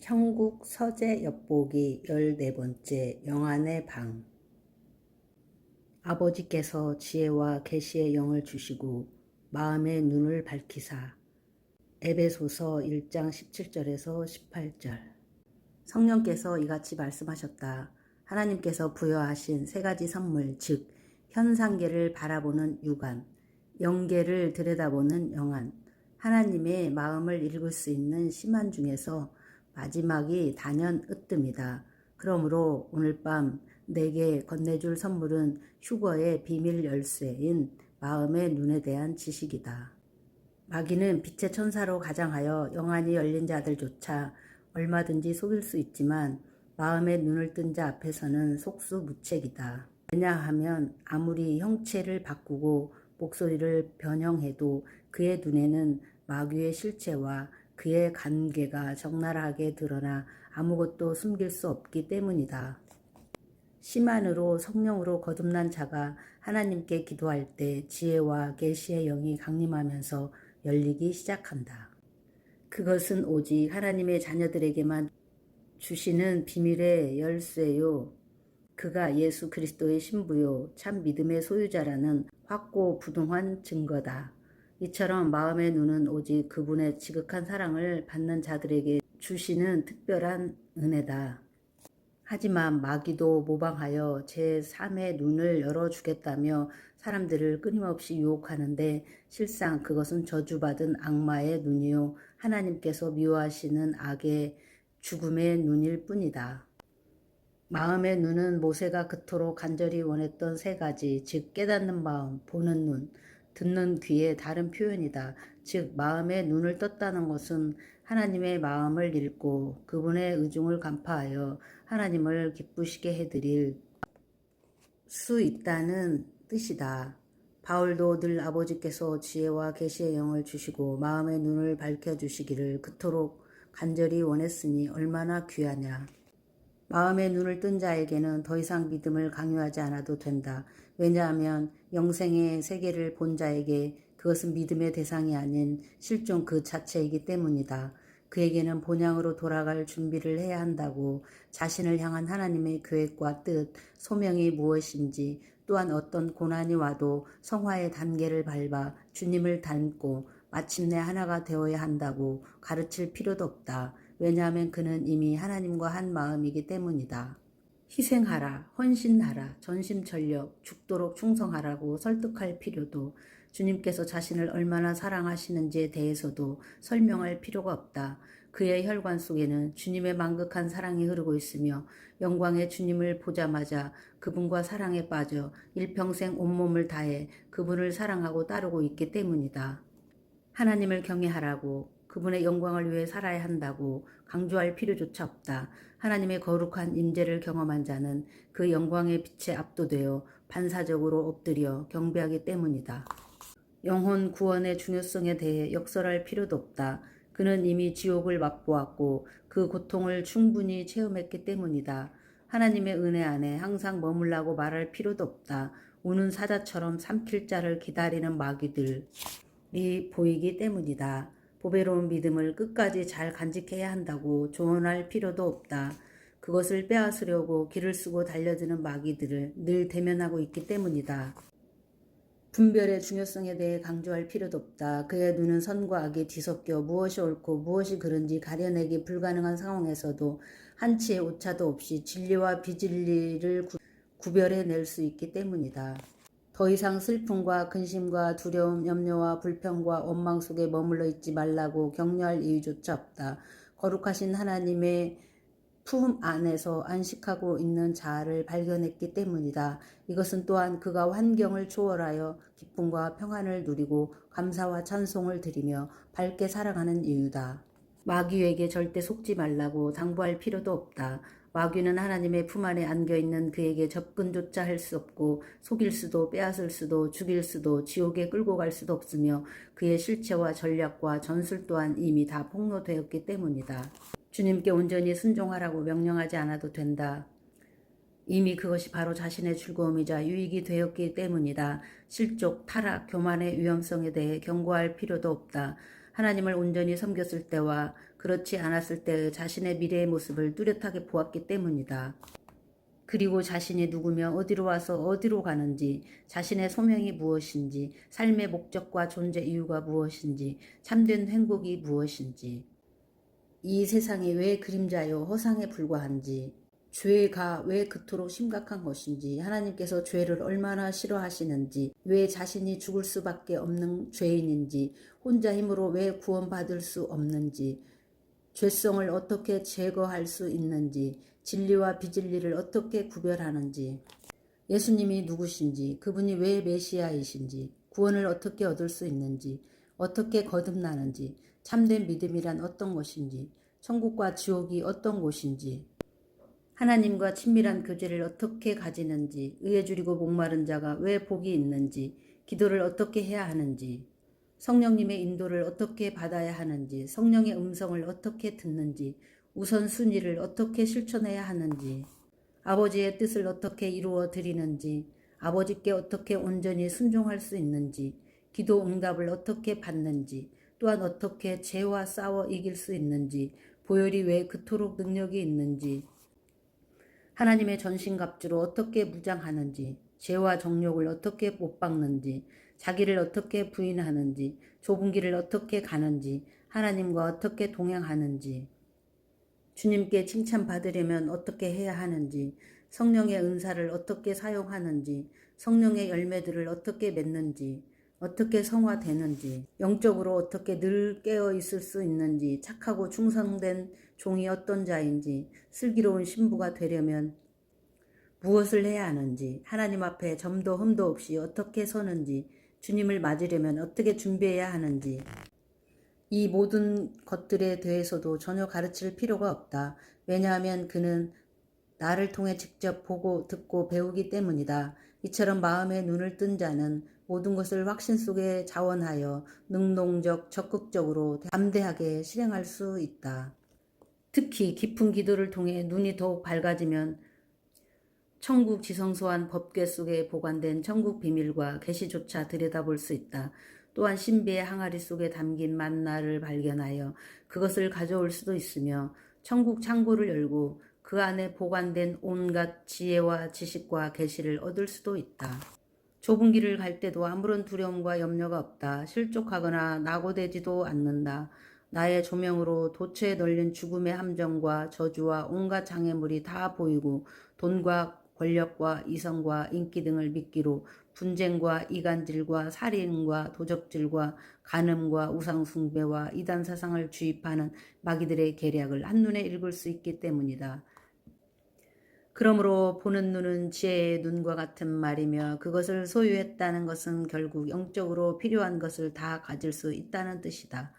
형국 서재 엿보기 14번째 영안의 방. 아버지께서 지혜와 계시의 영을 주시고 마음의 눈을 밝히사. 에베소서 1장 17절에서 18절. 성령께서 이같이 말씀하셨다. 하나님께서 부여하신 세 가지 선물, 즉 현상계를 바라보는 육안, 영계를 들여다보는 영안, 하나님의 마음을 읽을 수 있는 심한 중에서 마지막이 단연 으뜸이다. 그러므로 오늘 밤 내게 건네줄 선물은 휴거의 비밀 열쇠인 마음의 눈에 대한 지식이다. 마귀는 빛의 천사로 가장하여 영안이 열린 자들조차 얼마든지 속일 수 있지만 마음의 눈을 뜬 자 앞에서는 속수무책이다. 왜냐하면 아무리 형체를 바꾸고 목소리를 변형해도 그의 눈에는 마귀의 실체와 그의 관계가 적나라하게 드러나 아무것도 숨길 수 없기 때문이다. 심한으로 성령으로 거듭난 자가 하나님께 기도할 때 지혜와 계시의 영이 강림하면서 열리기 시작한다. 그것은 오직 하나님의 자녀들에게만 주시는 비밀의 열쇠요. 그가 예수 그리스도의 신부요 참 믿음의 소유자라는 확고부동한 증거다. 이처럼 마음의 눈은 오직 그분의 지극한 사랑을 받는 자들에게 주시는 특별한 은혜다. 하지만 마귀도 모방하여 제3의 눈을 열어주겠다며 사람들을 끊임없이 유혹하는데 실상 그것은 저주받은 악마의 눈이요 하나님께서 미워하시는 악의 죽음의 눈일 뿐이다. 마음의 눈은 모세가 그토록 간절히 원했던 세 가지, 즉 깨닫는 마음, 보는 눈, 듣는 귀의 다른 표현이다. 즉 마음의 눈을 떴다는 것은 하나님의 마음을 읽고 그분의 의중을 간파하여 하나님을 기쁘시게 해드릴 수 있다는 뜻이다. 바울도 늘 아버지께서 지혜와 계시의 영을 주시고 마음의 눈을 밝혀주시기를 그토록 간절히 원했으니 얼마나 귀하냐. 마음의 눈을 뜬 자에게는 더 이상 믿음을 강요하지 않아도 된다. 왜냐하면 영생의 세계를 본 자에게 그것은 믿음의 대상이 아닌 실존 그 자체이기 때문이다. 그에게는 본향으로 돌아갈 준비를 해야 한다고 자신을 향한 하나님의 계획과 뜻, 소명이 무엇인지 또한 어떤 고난이 와도 성화의 단계를 밟아 주님을 닮고 마침내 하나가 되어야 한다고 가르칠 필요도 없다. 왜냐하면 그는 이미 하나님과 한 마음이기 때문이다. 희생하라, 헌신하라, 전심전력, 죽도록 충성하라고 설득할 필요도 주님께서 자신을 얼마나 사랑하시는지에 대해서도 설명할 필요가 없다. 그의 혈관 속에는 주님의 만극한 사랑이 흐르고 있으며 영광의 주님을 보자마자 그분과 사랑에 빠져 일평생 온몸을 다해 그분을 사랑하고 따르고 있기 때문이다. 하나님을 경외하라고 그분의 영광을 위해 살아야 한다고 강조할 필요조차 없다. 하나님의 거룩한 임재를 경험한 자는 그 영광의 빛에 압도되어 반사적으로 엎드려 경배하기 때문이다. 영혼 구원의 중요성에 대해 역설할 필요도 없다. 그는 이미 지옥을 맛보았고 그 고통을 충분히 체험했기 때문이다. 하나님의 은혜 안에 항상 머물라고 말할 필요도 없다. 우는 사자처럼 삼킬 자를 기다리는 마귀들이 보이기 때문이다. 보배로운 믿음을 끝까지 잘 간직해야 한다고 조언할 필요도 없다. 그것을 빼앗으려고 길을 쓰고 달려드는 마귀들을 늘 대면하고 있기 때문이다. 분별의 중요성에 대해 강조할 필요도 없다. 그의 눈은 선과 악이 뒤섞여 무엇이 옳고 무엇이 그른지 가려내기 불가능한 상황에서도 한치의 오차도 없이 진리와 비진리를 구별해낼 수 있기 때문이다. 더 이상 슬픔과 근심과 두려움, 염려와 불평과 원망 속에 머물러 있지 말라고 격려할 이유조차 없다. 거룩하신 하나님의 품 안에서 안식하고 있는 자아를 발견했기 때문이다. 이것은 또한 그가 환경을 초월하여 기쁨과 평안을 누리고 감사와 찬송을 드리며 밝게 살아가는 이유다. 마귀에게 절대 속지 말라고 당부할 필요도 없다. 마귀는 하나님의 품 안에 안겨있는 그에게 접근조차 할 수 없고 속일 수도 빼앗을 수도 죽일 수도 지옥에 끌고 갈 수도 없으며 그의 실체와 전략과 전술 또한 이미 다 폭로되었기 때문이다. 주님께 온전히 순종하라고 명령하지 않아도 된다. 이미 그것이 바로 자신의 즐거움이자 유익이 되었기 때문이다. 실족, 타락, 교만의 위험성에 대해 경고할 필요도 없다. 하나님을 온전히 섬겼을 때와 그렇지 않았을 때의 자신의 미래의 모습을 뚜렷하게 보았기 때문이다. 그리고 자신이 누구며 어디로 와서 어디로 가는지, 자신의 소명이 무엇인지, 삶의 목적과 존재 이유가 무엇인지, 참된 행복이 무엇인지, 이 세상이 왜 그림자요 허상에 불과한지, 죄가 왜 그토록 심각한 것인지, 하나님께서 죄를 얼마나 싫어하시는지, 왜 자신이 죽을 수밖에 없는 죄인인지, 혼자 힘으로 왜 구원받을 수 없는지, 죄성을 어떻게 제거할 수 있는지, 진리와 비진리를 어떻게 구별하는지, 예수님이 누구신지, 그분이 왜 메시아이신지, 구원을 어떻게 얻을 수 있는지, 어떻게 거듭나는지, 참된 믿음이란 어떤 것인지, 천국과 지옥이 어떤 곳인지, 하나님과 친밀한 교제를 어떻게 가지는지, 의에 줄이고 목마른 자가 왜 복이 있는지, 기도를 어떻게 해야 하는지, 성령님의 인도를 어떻게 받아야 하는지, 성령의 음성을 어떻게 듣는지, 우선순위를 어떻게 실천해야 하는지, 아버지의 뜻을 어떻게 이루어 드리는지, 아버지께 어떻게 온전히 순종할 수 있는지, 기도 응답을 어떻게 받는지, 또한 어떻게 죄와 싸워 이길 수 있는지, 보혈이 왜 그토록 능력이 있는지, 하나님의 전신갑주로 어떻게 무장하는지, 죄와 정욕을 어떻게 못 박는지, 자기를 어떻게 부인하는지, 좁은 길을 어떻게 가는지, 하나님과 어떻게 동행하는지, 주님께 칭찬받으려면 어떻게 해야 하는지, 성령의 은사를 어떻게 사용하는지, 성령의 열매들을 어떻게 맺는지, 어떻게 성화되는지, 영적으로 어떻게 늘 깨어 있을 수 있는지, 착하고 충성된 종이 어떤 자인지, 슬기로운 신부가 되려면 무엇을 해야 하는지, 하나님 앞에 점도 흠도 없이 어떻게 서는지, 주님을 맞으려면 어떻게 준비해야 하는지, 이 모든 것들에 대해서도 전혀 가르칠 필요가 없다. 왜냐하면 그는 나를 통해 직접 보고 듣고 배우기 때문이다. 이처럼 마음의 눈을 뜬 자는 모든 것을 확신 속에 자원하여 능동적, 적극적으로 담대하게 실행할 수 있다. 특히 깊은 기도를 통해 눈이 더욱 밝아지면 천국 지성소한 법궤 속에 보관된 천국 비밀과 계시조차 들여다볼 수 있다. 또한 신비의 항아리 속에 담긴 만나를 발견하여 그것을 가져올 수도 있으며 천국 창고를 열고 그 안에 보관된 온갖 지혜와 지식과 계시를 얻을 수도 있다. 좁은 길을 갈 때도 아무런 두려움과 염려가 없다. 실족하거나 낙오되지도 않는다. 나의 조명으로 도처에 널린 죽음의 함정과 저주와 온갖 장애물이 다 보이고 돈과 권력과 이성과 인기 등을 미끼로 분쟁과 이간질과 살인과 도적질과 간음과 우상숭배와 이단 사상을 주입하는 마귀들의 계략을 한눈에 읽을 수 있기 때문이다. 그러므로 보는 눈은 지혜의 눈과 같은 말이며 그것을 소유했다는 것은 결국 영적으로 필요한 것을 다 가질 수 있다는 뜻이다.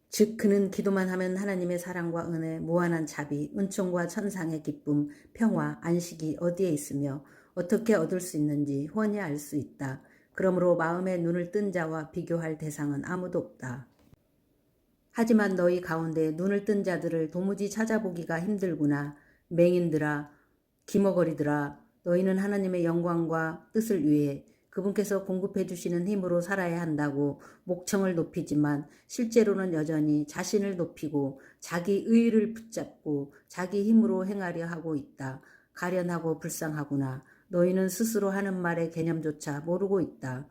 즉 그는 기도만 하면 하나님의 사랑과 은혜, 무한한 자비, 은총과 천상의 기쁨, 평화, 안식이 어디에 있으며 어떻게 얻을 수 있는지 훤히 알 수 있다. 그러므로 마음의 눈을 뜬 자와 비교할 대상은 아무도 없다. 하지만 너희 가운데 눈을 뜬 자들을 도무지 찾아보기가 힘들구나. 맹인들아, 기머거리들아, 너희는 하나님의 영광과 뜻을 위해 그분께서 공급해 주시는 힘으로 살아야 한다고 목청을 높이지만 실제로는 여전히 자신을 높이고 자기 의의를 붙잡고 자기 힘으로 행하려 하고 있다. 가련하고 불쌍하구나. 너희는 스스로 하는 말의 개념조차 모르고 있다.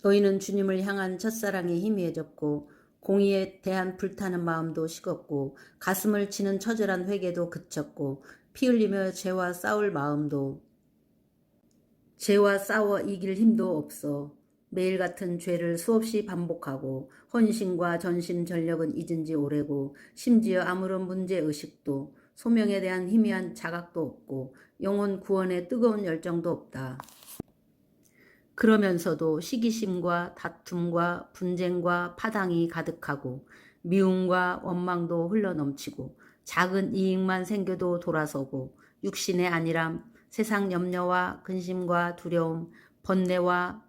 너희는 주님을 향한 첫사랑이 희미해졌고 공의에 대한 불타는 마음도 식었고 가슴을 치는 처절한 회개도 그쳤고 피 흘리며 죄와 싸울 마음도 죄와 싸워 이길 힘도 없어 매일 같은 죄를 수없이 반복하고 헌신과 전심 전력은 잊은 지 오래고 심지어 아무런 문제의식도 소명에 대한 희미한 자각도 없고 영혼 구원에 뜨거운 열정도 없다. 그러면서도 시기심과 다툼과 분쟁과 파당이 가득하고 미움과 원망도 흘러넘치고 작은 이익만 생겨도 돌아서고 육신의 안일함, 세상 염려와 근심과 두려움, 번뇌와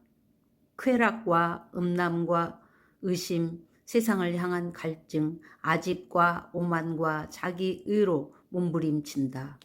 쾌락과 음란과 의심, 세상을 향한 갈증, 아집과 오만과 자기 의로 몸부림친다.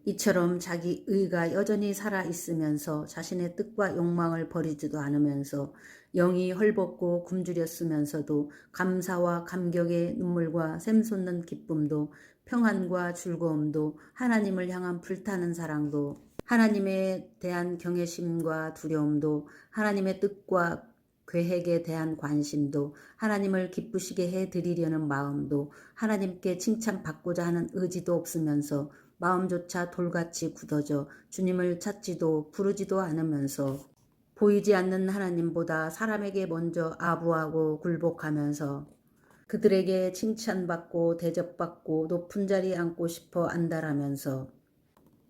이처럼 자기 의가 여전히 살아있으면서 자신의 뜻과 욕망을 버리지도 않으면서 영이 헐벗고 굶주렸으면서도 감사와 감격의 눈물과 샘솟는 기쁨도 평안과 즐거움도 하나님을 향한 불타는 사랑도 하나님에 대한 경외심과 두려움도 하나님의 뜻과 계획에 대한 관심도 하나님을 기쁘시게 해드리려는 마음도 하나님께 칭찬받고자 하는 의지도 없으면서 마음조차 돌같이 굳어져 주님을 찾지도 부르지도 않으면서 보이지 않는 하나님보다 사람에게 먼저 아부하고 굴복하면서 그들에게 칭찬받고 대접받고 높은 자리에 앉고 싶어 안달하면서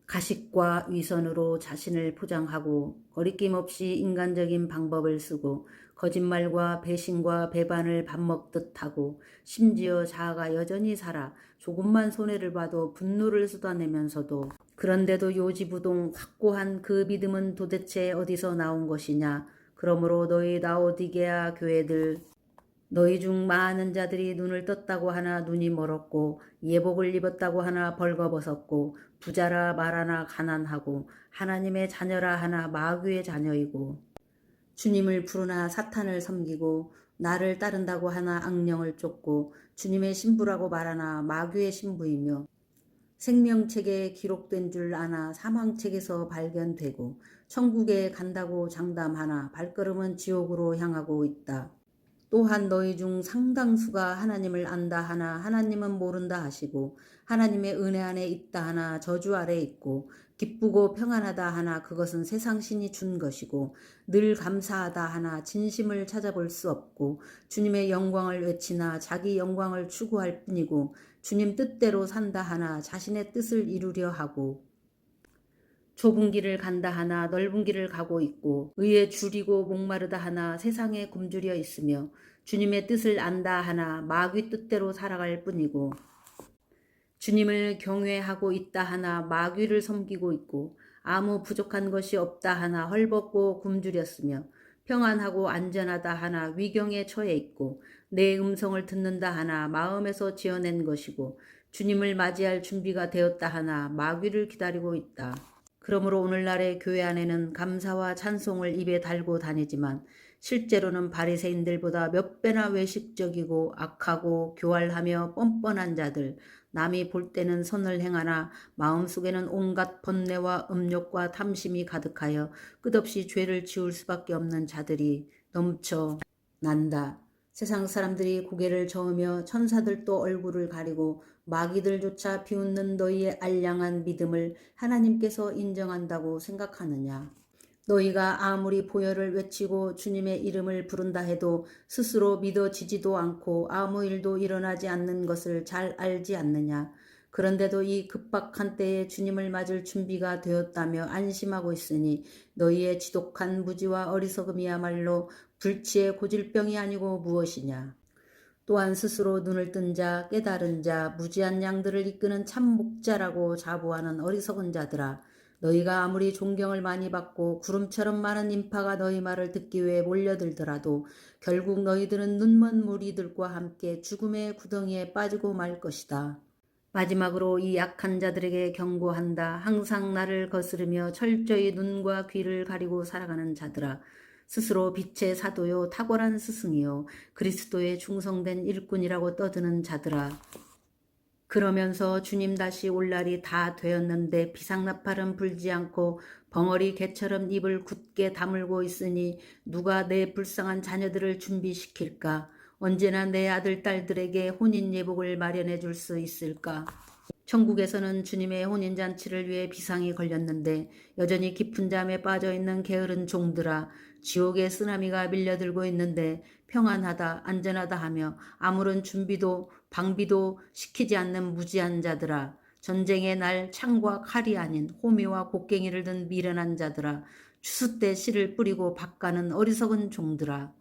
가식과 위선으로 자신을 포장하고 거리낌 없이 인간적인 방법을 쓰고 거짓말과 배신과 배반을 밥 먹듯 하고 심지어 자아가 여전히 살아 조금만 손해를 봐도 분노를 쏟아내면서도 그런데도 요지부동 확고한 그 믿음은 도대체 어디서 나온 것이냐. 그러므로 너희 라오디게아 교회들 너희 중 많은 자들이 눈을 떴다고 하나 눈이 멀었고 예복을 입었다고 하나 벌거벗었고 부자라 말하나 가난하고 하나님의 자녀라 하나 마귀의 자녀이고 주님을 부르나 사탄을 섬기고 나를 따른다고 하나 악령을 쫓고 주님의 신부라고 말하나 마귀의 신부이며 생명책에 기록된 줄 아나 사망책에서 발견되고 천국에 간다고 장담하나 발걸음은 지옥으로 향하고 있다. 또한 너희 중 상당수가 하나님을 안다 하나 하나님은 모른다 하시고 하나님의 은혜 안에 있다 하나 저주 아래 있고 기쁘고 평안하다 하나 그것은 세상 신이 준 것이고 늘 감사하다 하나 진심을 찾아볼 수 없고 주님의 영광을 외치나 자기 영광을 추구할 뿐이고 주님 뜻대로 산다 하나 자신의 뜻을 이루려 하고 좁은 길을 간다 하나 넓은 길을 가고 있고 의에 줄이고 목마르다 하나 세상에 굶주려 있으며 주님의 뜻을 안다 하나 마귀 뜻대로 살아갈 뿐이고 주님을 경외하고 있다 하나 마귀를 섬기고 있고 아무 부족한 것이 없다 하나 헐벗고 굶주렸으며 평안하고 안전하다 하나 위경에 처해 있고 내 음성을 듣는다 하나 마음에서 지어낸 것이고 주님을 맞이할 준비가 되었다 하나 마귀를 기다리고 있다. 그러므로 오늘날의 교회 안에는 감사와 찬송을 입에 달고 다니지만 실제로는 바리새인들보다 몇 배나 외식적이고 악하고 교활하며 뻔뻔한 자들, 남이 볼 때는 선을 행하나 마음속에는 온갖 번뇌와 음욕과 탐심이 가득하여 끝없이 죄를 지을 수밖에 없는 자들이 넘쳐 난다. 세상 사람들이 고개를 저으며 천사들도 얼굴을 가리고 마귀들조차 비웃는 너희의 알량한 믿음을 하나님께서 인정한다고 생각하느냐. 너희가 아무리 보혈을 외치고 주님의 이름을 부른다 해도 스스로 믿어지지도 않고 아무 일도 일어나지 않는 것을 잘 알지 않느냐. 그런데도 이 급박한 때에 주님을 맞을 준비가 되었다며 안심하고 있으니 너희의 지독한 무지와 어리석음이야말로 불치의 고질병이 아니고 무엇이냐. 또한 스스로 눈을 뜬 자, 깨달은 자, 무지한 양들을 이끄는 참 목자라고 자부하는 어리석은 자들아. 너희가 아무리 존경을 많이 받고 구름처럼 많은 인파가 너희 말을 듣기 위해 몰려들더라도 결국 너희들은 눈먼 무리들과 함께 죽음의 구덩이에 빠지고 말 것이다. 마지막으로 이 약한 자들에게 경고한다. 항상 나를 거스르며 철저히 눈과 귀를 가리고 살아가는 자들아. 스스로 빛의 사도요 탁월한 스승이요 그리스도의 충성된 일꾼이라고 떠드는 자들아. 그러면서 주님 다시 올 날이 다 되었는데 비상나팔은 불지 않고 벙어리 개처럼 입을 굳게 다물고 있으니 누가 내 불쌍한 자녀들을 준비시킬까? 언제나 내 아들 딸들에게 혼인 예복을 마련해 줄 수 있을까? 천국에서는 주님의 혼인잔치를 위해 비상이 걸렸는데 여전히 깊은 잠에 빠져있는 게으른 종들아, 지옥의 쓰나미가 밀려들고 있는데 평안하다 안전하다 하며 아무런 준비도 방비도 시키지 않는 무지한 자들아, 전쟁의 날 창과 칼이 아닌 호미와 곡괭이를 든 미련한 자들아, 추수 때 씨를 뿌리고 밭가는 어리석은 종들아,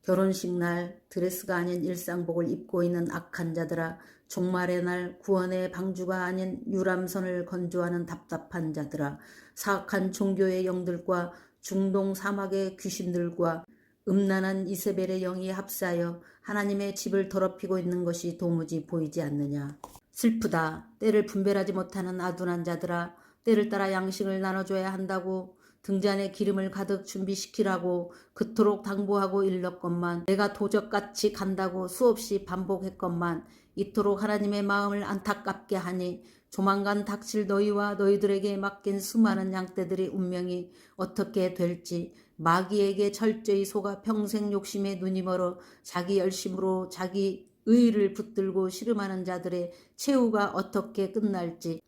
결혼식 날 드레스가 아닌 일상복을 입고 있는 악한 자들아, 종말의 날 구원의 방주가 아닌 유람선을 건조하는 답답한 자들아, 사악한 종교의 영들과 중동 사막의 귀신들과 음란한 이세벨의 영이 합사하여 하나님의 집을 더럽히고 있는 것이 도무지 보이지 않느냐. 슬프다. 때를 분별하지 못하는 아둔한 자들아, 때를 따라 양식을 나눠줘야 한다고 등잔에 기름을 가득 준비시키라고 그토록 당부하고 일렀건만, 내가 도적같이 간다고 수없이 반복했건만, 이토록 하나님의 마음을 안타깝게 하니 조만간 닥칠 너희와 너희들에게 맡긴 수많은 양떼들의 운명이 어떻게 될지, 마귀에게 철저히 속아 평생 욕심에 눈이 멀어 자기 열심으로 자기 의의를 붙들고 씨름하는 자들의 최후가 어떻게 끝날지,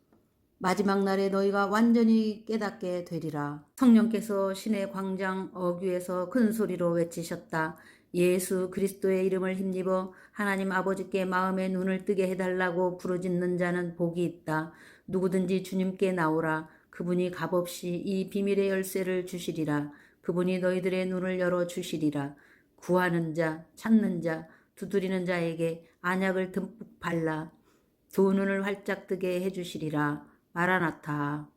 마지막 날에 너희가 완전히 깨닫게 되리라. 성령께서 시내 광장 어귀에서 큰 소리로 외치셨다. 예수 그리스도의 이름을 힘입어 하나님 아버지께 마음의 눈을 뜨게 해달라고 부르짖는 자는 복이 있다. 누구든지 주님께 나오라. 그분이 값없이 이 비밀의 열쇠를 주시리라. 그분이 너희들의 눈을 열어 주시리라. 구하는 자, 찾는 자, 두드리는 자에게 안약을 듬뿍 발라 두 눈을 활짝 뜨게 해주시리라. 마라나타.